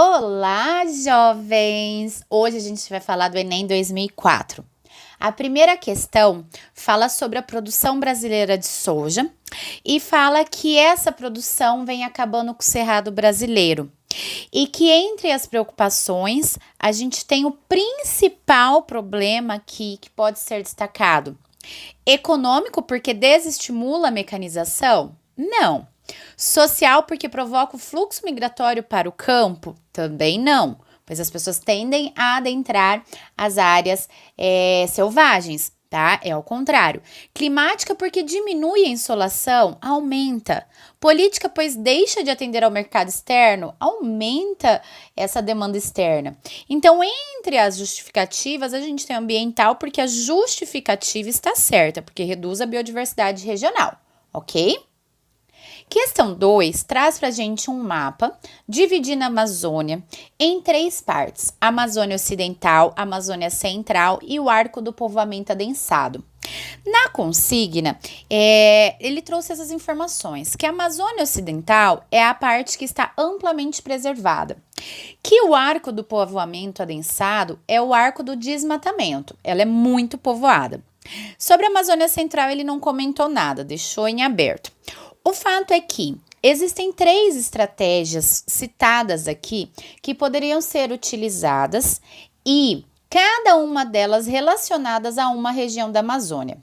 Olá, jovens! Hoje a gente vai falar do Enem 2004. A primeira questão fala sobre a produção brasileira de soja e fala que essa produção vem acabando com o cerrado brasileiro. E que entre as preocupações, a gente tem o principal problema aqui que pode ser destacado. Econômico, porque desestimula a mecanização? Não. Social, porque provoca o fluxo migratório para o campo? Também não, pois as pessoas tendem a adentrar as áreas selvagens, tá? É ao contrário. Climática, porque diminui a insolação? Aumenta. Política, pois deixa de atender ao mercado externo? Aumenta essa demanda externa. Então, entre as justificativas, a gente tem ambiental, porque a justificativa está certa, porque reduz a biodiversidade regional, ok? Questão 2 traz para a gente um mapa dividindo a Amazônia em 3 partes: Amazônia Ocidental, Amazônia Central e o Arco do Povoamento Adensado. Na consigna, ele trouxe essas informações, que a Amazônia Ocidental é a parte que está amplamente preservada, que o Arco do Povoamento Adensado é o arco do desmatamento, ela é muito povoada. Sobre a Amazônia Central, ele não comentou nada, deixou em aberto. O fato é que existem 3 estratégias citadas aqui que poderiam ser utilizadas e cada uma delas relacionadas a uma região da Amazônia.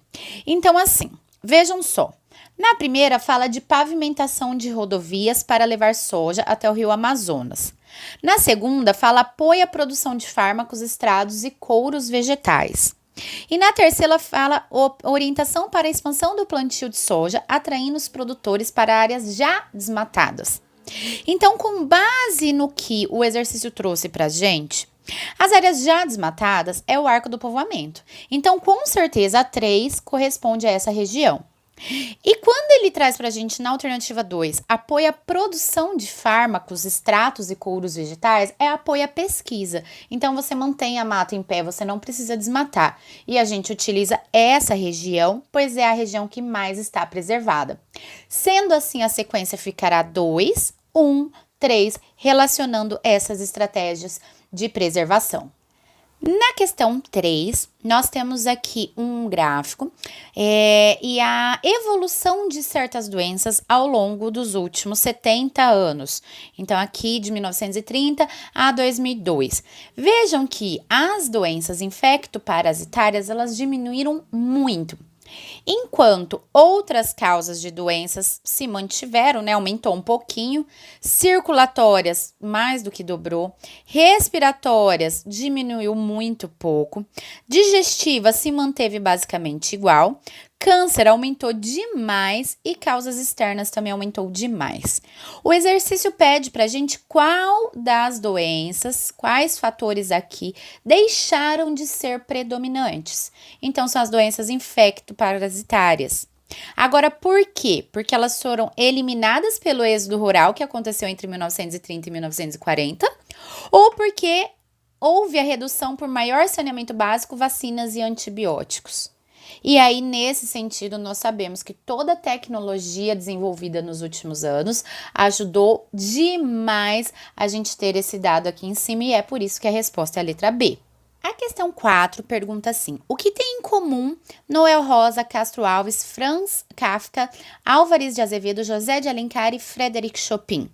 Então, assim, vejam só. Na primeira, fala de pavimentação de rodovias para levar soja até o rio Amazonas. Na segunda, fala apoio à produção de fármacos, estrados e couros vegetais. E na terceira fala orientação para a expansão do plantio de soja, atraindo os produtores para áreas já desmatadas. Então, com base no que o exercício trouxe para a gente, as áreas já desmatadas é o arco do povoamento. Então, com certeza, a 3 corresponde a essa região. E quando ele traz para a gente na alternativa 2, apoio à produção de fármacos, extratos e couros vegetais, é apoio à pesquisa. Então, você mantém a mata em pé, você não precisa desmatar. E a gente utiliza essa região, pois é a região que mais está preservada. Sendo assim, a sequência ficará 2, 1, 3, relacionando essas estratégias de preservação. Na questão 3, nós temos aqui um gráfico e a evolução de certas doenças ao longo dos últimos 70 anos. Então, aqui de 1930 a 2002. Vejam que as doenças infecto-parasitárias, elas diminuíram muito. Enquanto outras causas de doenças se mantiveram, né, aumentou um pouquinho, circulatórias mais do que dobrou, respiratórias diminuiu muito pouco, digestiva se manteve basicamente igual, câncer aumentou demais e causas externas também aumentou demais. O exercício pede para a gente qual das doenças, quais fatores aqui deixaram de ser predominantes. Então, são as doenças infecto-parasitárias. Agora, por quê? Porque elas foram eliminadas pelo êxodo rural que aconteceu entre 1930 e 1940, ou porque houve a redução por maior saneamento básico, vacinas e antibióticos. E aí, nesse sentido, nós sabemos que toda a tecnologia desenvolvida nos últimos anos ajudou demais a gente ter esse dado aqui em cima e é por isso que a resposta é a letra B. A questão 4 pergunta assim: o que tem em comum Noel Rosa, Castro Alves, Franz Kafka, Álvares de Azevedo, José de Alencar e Frederic Chopin?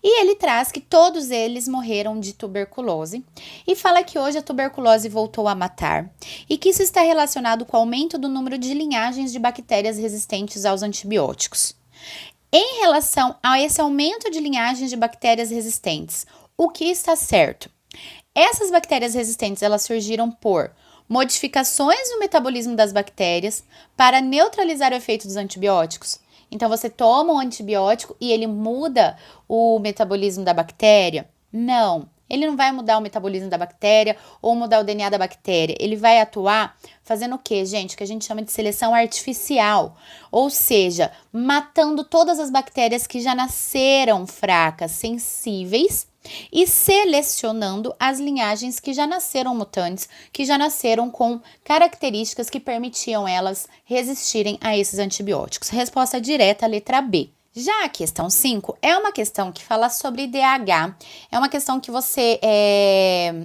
E ele traz que todos eles morreram de tuberculose e fala que hoje a tuberculose voltou a matar e que isso está relacionado com o aumento do número de linhagens de bactérias resistentes aos antibióticos. Em relação a esse aumento de linhagens de bactérias resistentes, o que está certo? Essas bactérias resistentes, elas surgiram por modificações no metabolismo das bactérias para neutralizar o efeito dos antibióticos. Então, você toma um antibiótico e ele muda o metabolismo da bactéria? Não, ele não vai mudar o metabolismo da bactéria ou mudar o DNA da bactéria. Ele vai atuar fazendo o quê, gente? Que a gente chama de seleção artificial. Ou seja, matando todas as bactérias que já nasceram fracas, sensíveis, e selecionando as linhagens que já nasceram mutantes, que já nasceram com características que permitiam elas resistirem a esses antibióticos. Resposta direta, letra B. Já a questão 5 é uma questão que fala sobre IDH, é uma questão que você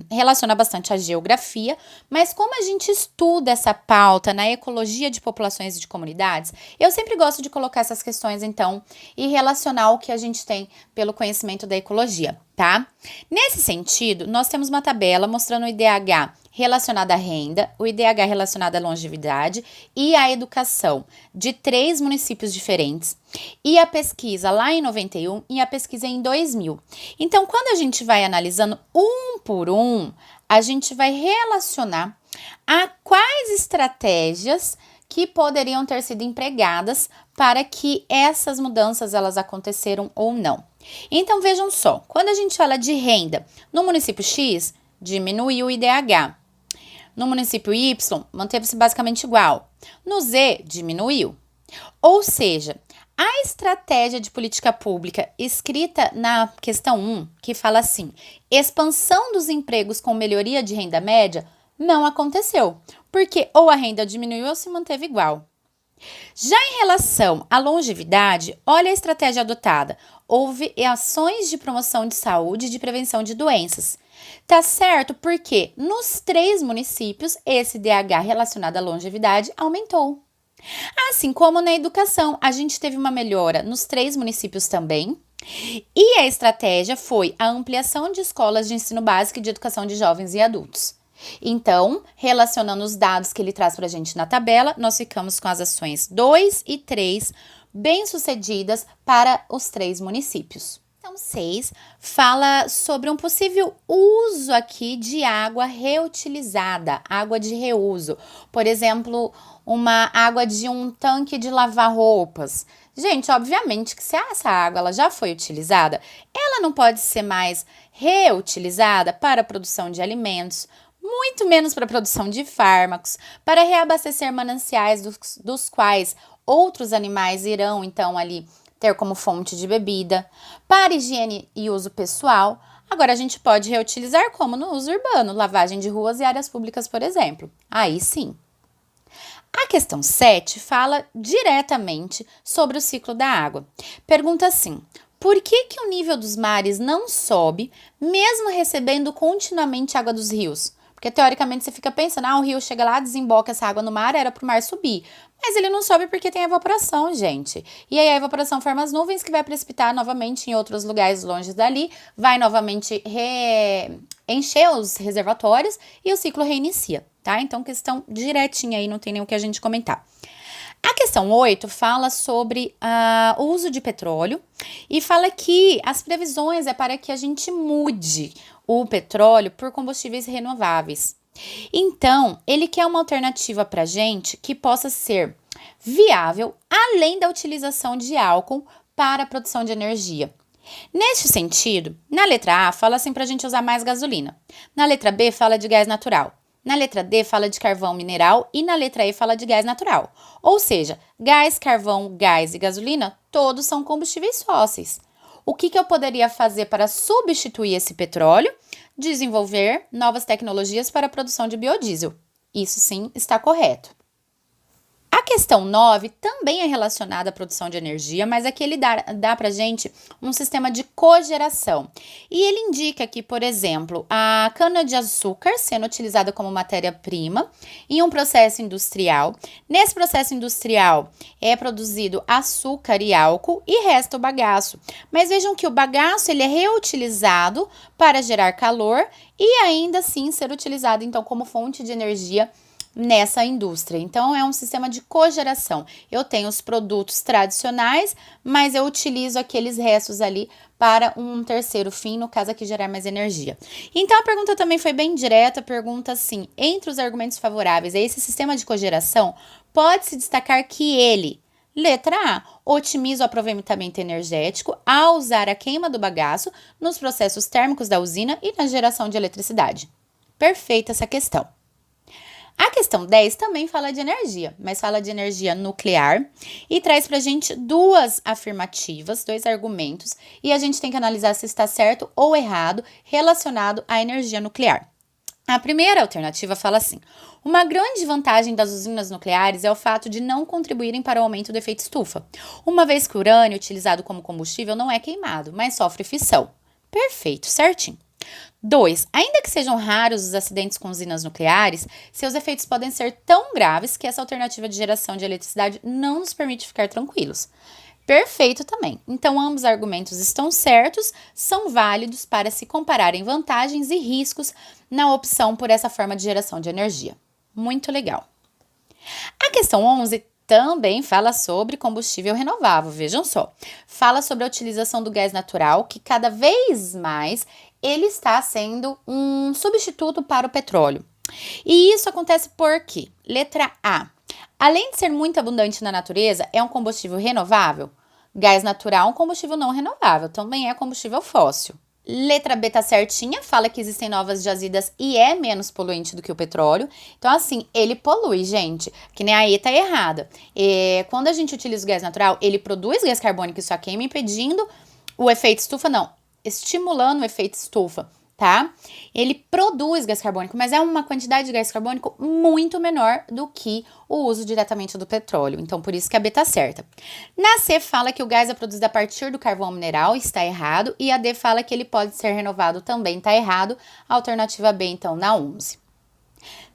relaciona bastante à geografia, mas como a gente estuda essa pauta na ecologia de populações e de comunidades, eu sempre gosto de colocar essas questões, então, e relacionar o que a gente tem pelo conhecimento da ecologia, tá? Nesse sentido, nós temos uma tabela mostrando o IDH relacionado à renda, o IDH relacionado à longevidade e à educação de 3 municípios diferentes, e a pesquisa lá em 91 e a pesquisa em 2000. Então, quando a gente vai analisando um por um, a gente vai relacionar a quais estratégias que poderiam ter sido empregadas para que essas mudanças elas aconteceram ou não. Então, vejam só, quando a gente fala de renda, no município X, diminuiu o IDH. No município Y, manteve-se basicamente igual. No Z, diminuiu. Ou seja, a estratégia de política pública escrita na questão 1, que fala assim, expansão dos empregos com melhoria de renda média, não aconteceu, porque ou a renda diminuiu ou se manteve igual. Já em relação à longevidade, olha a estratégia adotada. Houve ações de promoção de saúde e de prevenção de doenças. Tá certo? Porque nos 3 municípios, esse DH relacionado à longevidade aumentou. Assim como na educação, a gente teve uma melhora nos 3 municípios também. E a estratégia foi a ampliação de escolas de ensino básico e de educação de jovens e adultos. Então, relacionando os dados que ele traz para a gente na tabela, nós ficamos com as ações 2 e 3 bem-sucedidas para os 3 municípios. Então, 6 fala sobre um possível uso aqui de água reutilizada, água de reuso. Por exemplo, uma água de um tanque de lavar roupas. Gente, obviamente que se essa água ela já foi utilizada, ela não pode ser mais reutilizada para a produção de alimentos, muito menos para a produção de fármacos, para reabastecer mananciais dos quais outros animais irão, então, ali ter como fonte de bebida, para higiene e uso pessoal. Agora, a gente pode reutilizar como no uso urbano, lavagem de ruas e áreas públicas, por exemplo. Aí sim. A questão 7 fala diretamente sobre o ciclo da água. Pergunta assim, por que o nível dos mares não sobe, mesmo recebendo continuamente água dos rios? Porque, teoricamente, você fica pensando, o rio chega lá, desemboca essa água no mar, era para o mar subir. Mas ele não sobe porque tem evaporação, gente. E aí a evaporação forma as nuvens que vai precipitar novamente em outros lugares longe dali, vai novamente encher os reservatórios e o ciclo reinicia, tá? Então, questão direitinha aí, não tem nem o que a gente comentar. A questão 8 fala sobre o uso de petróleo e fala que as previsões é para que a gente mude o petróleo por combustíveis renováveis. Então, ele quer uma alternativa para a gente que possa ser viável, além da utilização de álcool para a produção de energia. Neste sentido, na letra A fala assim para a gente usar mais gasolina. Na letra B fala de gás natural. Na letra D fala de carvão mineral e na letra E fala de gás natural. Ou seja, gás, carvão, gás e gasolina, todos são combustíveis fósseis. O que eu poderia fazer para substituir esse petróleo? Desenvolver novas tecnologias para a produção de biodiesel. Isso sim está correto. A questão 9 também é relacionada à produção de energia, mas aqui ele dá para a gente um sistema de cogeração. E ele indica que, por exemplo, a cana-de-açúcar sendo utilizada como matéria-prima em um processo industrial. Nesse processo industrial é produzido açúcar e álcool e resta o bagaço. Mas vejam que o bagaço ele é reutilizado para gerar calor e ainda assim ser utilizado então como fonte de energia nessa indústria. Então, é um sistema de cogeração. Eu tenho os produtos tradicionais, mas eu utilizo aqueles restos ali para um terceiro fim, no caso aqui, gerar mais energia. Então, a pergunta também foi bem direta, pergunta assim, entre os argumentos favoráveis a esse sistema de cogeração, pode-se destacar que ele, letra A, otimiza o aproveitamento energético ao usar a queima do bagaço nos processos térmicos da usina e na geração de eletricidade. Perfeita essa questão. A questão 10 também fala de energia, mas fala de energia nuclear e traz pra gente duas afirmativas, 2 argumentos, e a gente tem que analisar se está certo ou errado relacionado à energia nuclear. A primeira alternativa fala assim: uma grande vantagem das usinas nucleares é o fato de não contribuírem para o aumento do efeito estufa, uma vez que o urânio utilizado como combustível não é queimado, mas sofre fissão. Perfeito, certinho. 2. Ainda que sejam raros os acidentes com usinas nucleares, seus efeitos podem ser tão graves que essa alternativa de geração de eletricidade não nos permite ficar tranquilos. Perfeito também. Então, ambos argumentos estão certos, são válidos para se compararem vantagens e riscos na opção por essa forma de geração de energia. Muito legal. A questão 11 também fala sobre combustível renovável, vejam só. Fala sobre a utilização do gás natural, que cada vez mais ele está sendo um substituto para o petróleo. E isso acontece porque, letra A, além de ser muito abundante na natureza, é um combustível renovável. Gás natural é um combustível não renovável, também é combustível fóssil. Letra B tá certinha, fala que existem novas jazidas e é menos poluente do que o petróleo. Então, assim, ele polui, gente, que nem a E tá errada. Quando a gente utiliza o gás natural, ele produz gás carbônico e só queima, impedindo o efeito estufa, não, estimulando o efeito estufa, tá? Ele produz gás carbônico, mas é uma quantidade de gás carbônico muito menor do que o uso diretamente do petróleo. Então, por isso que a B tá certa. Na C fala que o gás é produzido a partir do carvão mineral, está errado. E a D fala que ele pode ser renovado, também tá errado. A alternativa B, então, na 11.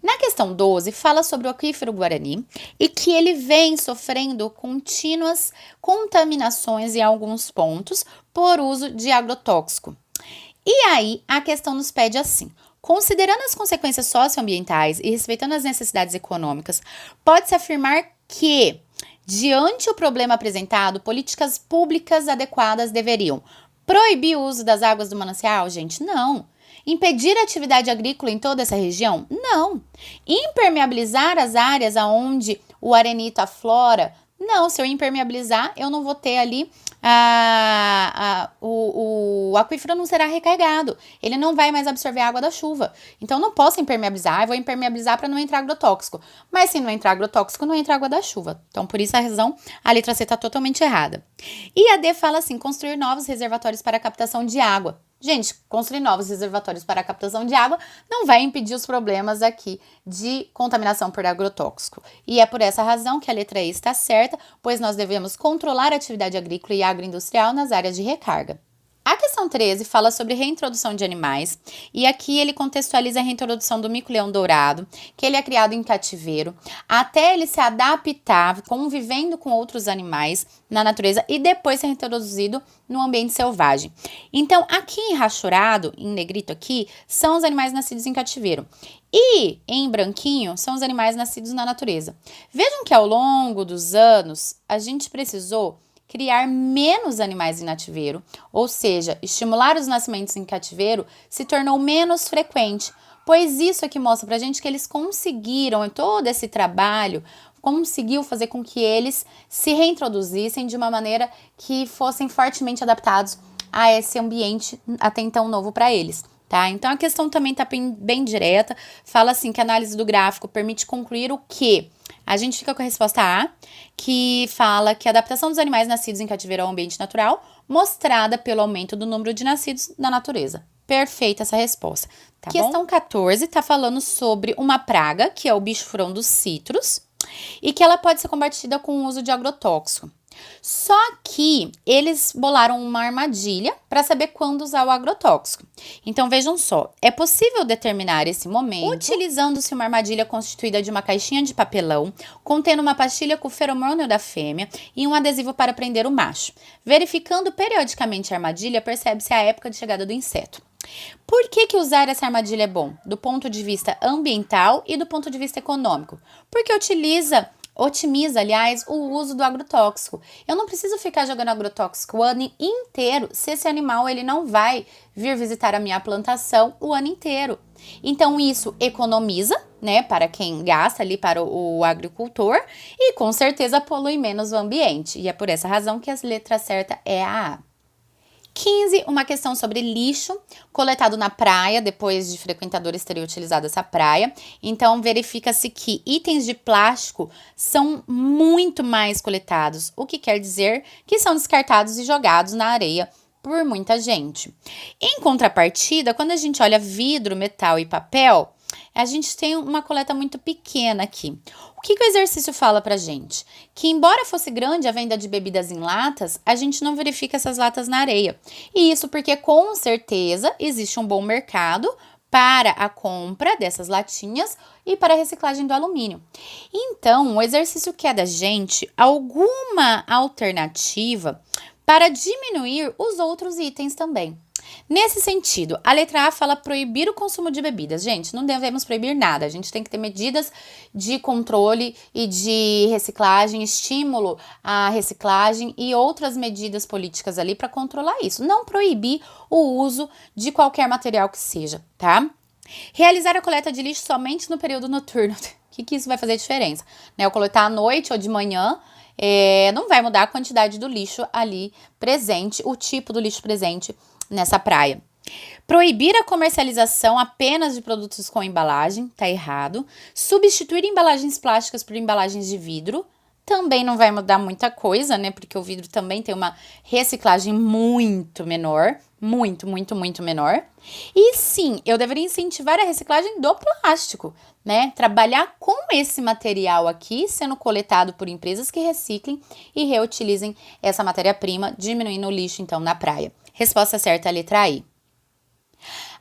Na questão 12, fala sobre o aquífero Guarani e que ele vem sofrendo contínuas contaminações em alguns pontos por uso de agrotóxico. E aí, a questão nos pede assim: considerando as consequências socioambientais e respeitando as necessidades econômicas, pode-se afirmar que, diante o problema apresentado, políticas públicas adequadas deveriam proibir o uso das águas do manancial? Gente, não. Impedir a atividade agrícola em toda essa região? Não. Impermeabilizar as áreas onde o arenito aflora? Não, se eu impermeabilizar, eu não vou ter ali, o aquífero não será recarregado, ele não vai mais absorver a água da chuva. Então, não posso impermeabilizar, eu vou impermeabilizar para não entrar agrotóxico. Mas se não entrar agrotóxico, não entra água da chuva. Então, por isso a razão, a letra C está totalmente errada. E a D fala assim: construir novos reservatórios para a captação de água. Gente, construir novos reservatórios para a captação de água não vai impedir os problemas aqui de contaminação por agrotóxico. E é por essa razão que a letra E está certa, pois nós devemos controlar a atividade agrícola e agroindustrial nas áreas de recarga. A questão 13 fala sobre reintrodução de animais, e aqui ele contextualiza a reintrodução do mico-leão dourado, que ele é criado em cativeiro, até ele se adaptar, convivendo com outros animais na natureza e depois ser reintroduzido no ambiente selvagem. Então, aqui em rachurado, em negrito aqui, são os animais nascidos em cativeiro. E em branquinho são os animais nascidos na natureza. Vejam que ao longo dos anos, a gente precisou criar menos animais em cativeiro, ou seja, estimular os nascimentos em cativeiro se tornou menos frequente, pois isso aqui mostra pra gente que eles conseguiram, todo esse trabalho, conseguiu fazer com que eles se reintroduzissem de uma maneira que fossem fortemente adaptados a esse ambiente até então novo para eles. Tá? Então, a questão também está bem direta, fala assim que a análise do gráfico permite concluir o quê? A gente fica com a resposta A, que fala que a adaptação dos animais nascidos em cativeiro ao ambiente natural, mostrada pelo aumento do número de nascidos na natureza. Perfeita essa resposta. Tá Questão 14 está falando sobre uma praga, que é o bicho-furão dos citros, e que ela pode ser combatida com o uso de agrotóxico. Só que eles bolaram uma armadilha para saber quando usar o agrotóxico. Então, vejam só, é possível determinar esse momento utilizando-se uma armadilha constituída de uma caixinha de papelão, contendo uma pastilha com o feromônio da fêmea e um adesivo para prender o macho. Verificando periodicamente a armadilha, percebe-se a época de chegada do inseto. Por que usar essa armadilha é bom? Do ponto de vista ambiental e do ponto de vista econômico. Porque otimiza, aliás, o uso do agrotóxico. Eu não preciso ficar jogando agrotóxico o ano inteiro se esse animal ele não vai vir visitar a minha plantação o ano inteiro. Então, isso economiza, né, para quem gasta ali, para o agricultor, e com certeza polui menos o ambiente. E é por essa razão que a letra certa é a A. 15, uma questão sobre lixo coletado na praia, depois de frequentadores terem utilizado essa praia. Então, verifica-se que itens de plástico são muito mais coletados, o que quer dizer que são descartados e jogados na areia por muita gente. Em contrapartida, quando a gente olha vidro, metal e papel, a gente tem uma coleta muito pequena aqui. O que o exercício fala pra gente? Que embora fosse grande a venda de bebidas em latas, a gente não verifica essas latas na areia. E isso porque com certeza existe um bom mercado para a compra dessas latinhas e para a reciclagem do alumínio. Então, o exercício quer da gente alguma alternativa para diminuir os outros itens também. Nesse sentido, a letra A fala proibir o consumo de bebidas. Gente, não devemos proibir nada. A gente tem que ter medidas de controle e de reciclagem, estímulo à reciclagem e outras medidas políticas ali para controlar isso. Não proibir o uso de qualquer material que seja, tá? Realizar a coleta de lixo somente no período noturno. O que isso vai fazer diferença? Né? Eu coletar à noite ou de manhã, não vai mudar a quantidade do lixo ali presente, o tipo do lixo presente nessa praia. Proibir a comercialização apenas de produtos com embalagem, tá errado. Substituir embalagens plásticas por embalagens de vidro, também não vai mudar muita coisa, né? Porque o vidro também tem uma reciclagem muito menor, muito menor. E sim, eu deveria incentivar a reciclagem do plástico, né? Trabalhar com esse material aqui, sendo coletado por empresas que reciclem e reutilizem essa matéria-prima, diminuindo o lixo, então, na praia. Resposta certa, a letra I.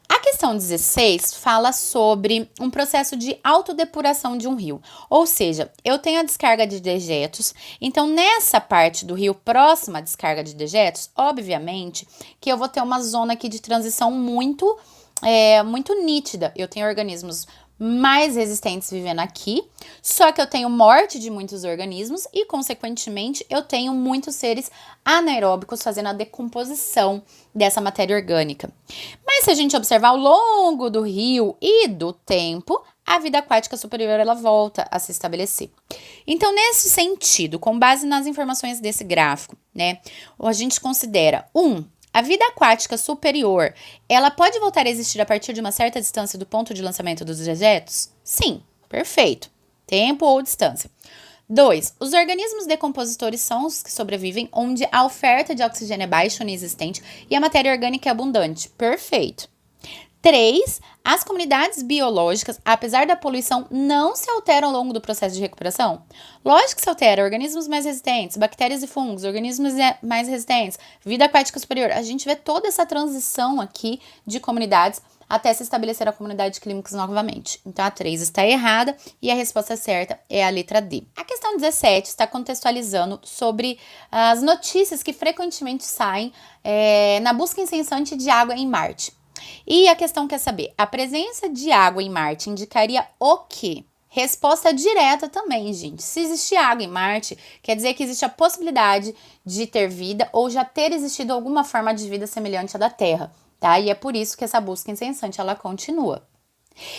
A questão 16 fala sobre um processo de autodepuração de um rio. Ou seja, eu tenho a descarga de dejetos, então nessa parte do rio próxima à descarga de dejetos, obviamente que eu vou ter uma zona aqui de transição muito nítida. Eu tenho organismos mais resistentes vivendo aqui, só que eu tenho morte de muitos organismos e, consequentemente, eu tenho muitos seres anaeróbicos fazendo a decomposição dessa matéria orgânica. Mas se a gente observar ao longo do rio e do tempo, a vida aquática superior ela volta a se estabelecer. Então, nesse sentido, com base nas informações desse gráfico, né, a gente considera a vida aquática superior, ela pode voltar a existir a partir de uma certa distância do ponto de lançamento dos dejetos? Sim, perfeito. Tempo ou distância. 2. Os organismos decompositores são os que sobrevivem onde a oferta de oxigênio é baixa ou inexistente e a matéria orgânica é abundante. Perfeito. 3. As comunidades biológicas, apesar da poluição, não se alteram ao longo do processo de recuperação? Lógico que se altera. Organismos mais resistentes, bactérias e fungos, organismos mais resistentes, vida aquática superior. A gente vê toda essa transição aqui de comunidades até se estabelecer a comunidade de clínicos novamente. Então, a 3 está errada e a resposta certa é a letra D. A questão 17 está contextualizando sobre as notícias que frequentemente saem na busca incessante de água em Marte. E a questão quer saber, a presença de água em Marte indicaria o quê? Resposta direta também, gente. Se existe água em Marte, quer dizer que existe a possibilidade de ter vida ou já ter existido alguma forma de vida semelhante à da Terra, tá? E é por isso que essa busca incessante, ela continua.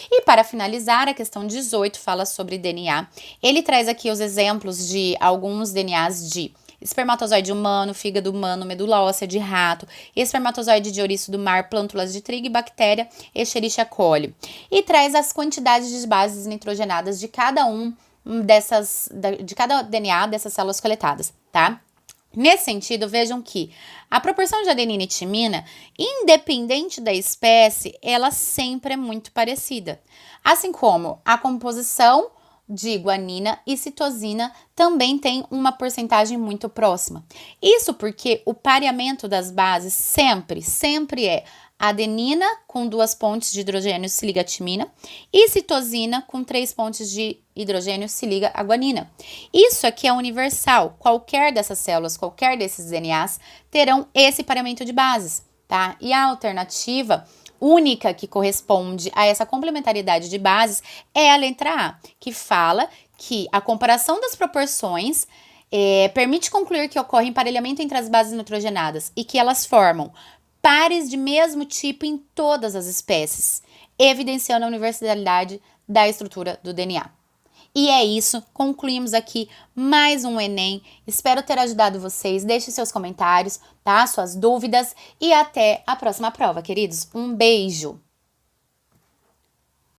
E para finalizar, a questão 18 fala sobre DNA. Ele traz aqui os exemplos de alguns DNAs de espermatozoide humano, fígado humano, medula óssea de rato, espermatozoide de ouriço do mar, plântulas de trigo e bactéria Escherichia coli. E traz as quantidades de bases nitrogenadas de cada de cada DNA dessas células coletadas, tá? Nesse sentido, vejam que a proporção de adenina e timina, independente da espécie, ela sempre é muito parecida. Assim como a composição de guanina e citosina também tem uma porcentagem muito próxima. Isso porque o pareamento das bases sempre é adenina com 2 pontes de hidrogênio se liga a timina e citosina com 3 pontes de hidrogênio se liga a guanina. Isso aqui é universal. Qualquer dessas células, qualquer desses DNAs terão esse pareamento de bases, tá? E a alternativa única que corresponde a essa complementaridade de bases é a letra A, que fala que a comparação das proporções permite concluir que ocorre emparelhamento entre as bases nitrogenadas e que elas formam pares de mesmo tipo em todas as espécies, evidenciando a universalidade da estrutura do DNA. E é isso, concluímos aqui mais um Enem. Espero ter ajudado vocês. Deixe seus comentários, tá? Suas dúvidas e até a próxima prova, queridos. Um beijo!